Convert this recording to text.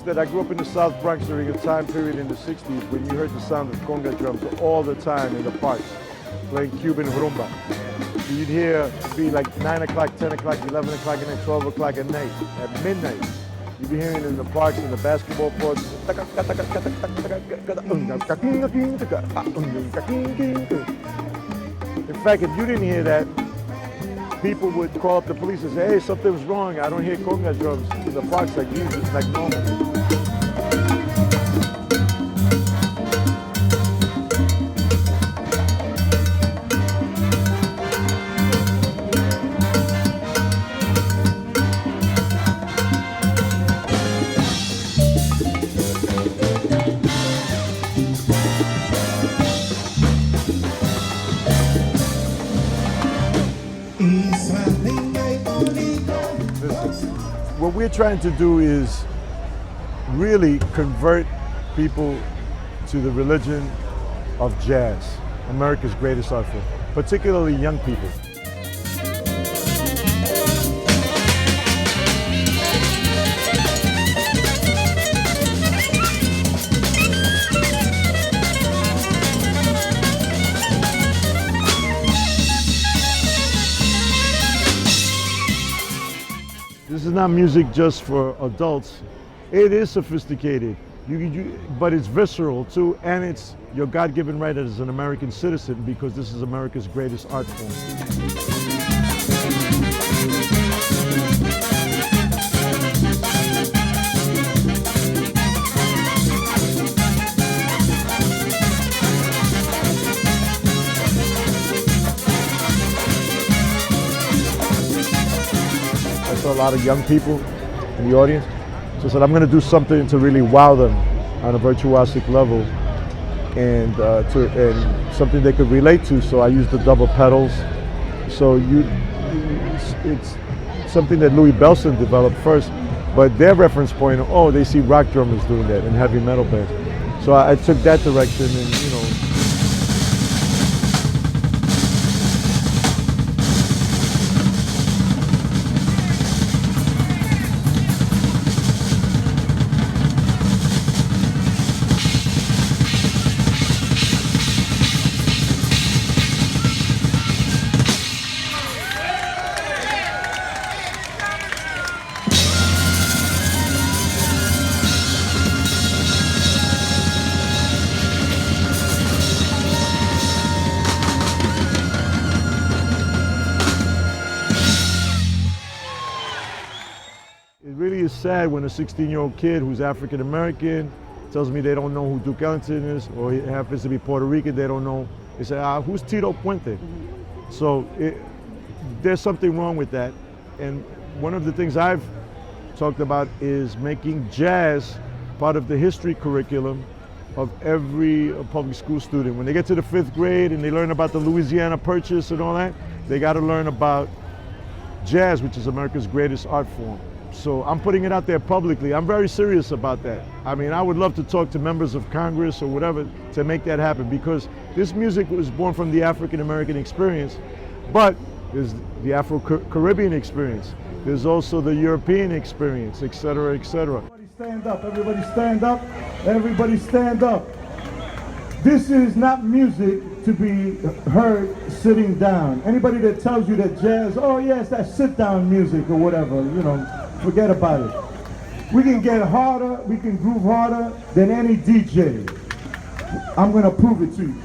that I grew up in the South Bronx during a time period in the 60s when you heard the sound of conga drums all the time in the parks, playing Cuban Rhumba. So you'd hear it be like 9 o'clock, 10 o'clock, 11 o'clock, and then 12 o'clock at night, at midnight. You'd be hearing it in the parks, in the basketball courts. In fact, if you didn't hear that, people would call up the police and say, hey, something's wrong. I don't hear conga drums in the parks like usual, like normal. What we're trying to do is really convert people to the religion of jazz, America's greatest art form, particularly young people. This is not music just for adults. It is sophisticated, but it's visceral too, and it's your God-given right as an American citizen because this is America's greatest art form. A lot of young people in the audience. So I said, I'm going to do something to really wow them on a virtuosic level and something they could relate to. So I used the double pedals. So it's something that Louis Bellson developed first, but their reference point, oh, they see rock drummers doing that and heavy metal bands. So I took that direction and, you know, it really is sad when a 16-year-old kid who's African American tells me they don't know who Duke Ellington is, or he happens to be Puerto Rican, they don't know. They say, who's Tito Puente? So there's something wrong with that. And one of the things I've talked about is making jazz part of the history curriculum of every public school student. When they get to the 5th grade and they learn about the Louisiana Purchase and all that, they got to learn about jazz, which is America's greatest art form. So I'm putting it out there publicly. I'm very serious about that. I mean, I would love to talk to members of Congress or whatever to make that happen, because this music was born from the African American experience, but there's the Afro-Caribbean experience. There's also the European experience, et cetera, et cetera. Everybody stand up, everybody stand up, everybody stand up. This is not music to be heard sitting down. Anybody that tells you that jazz, oh yes, that's sit-down music or whatever, you know, forget about it. We can get harder, we can groove harder than any DJ. I'm gonna prove it to you.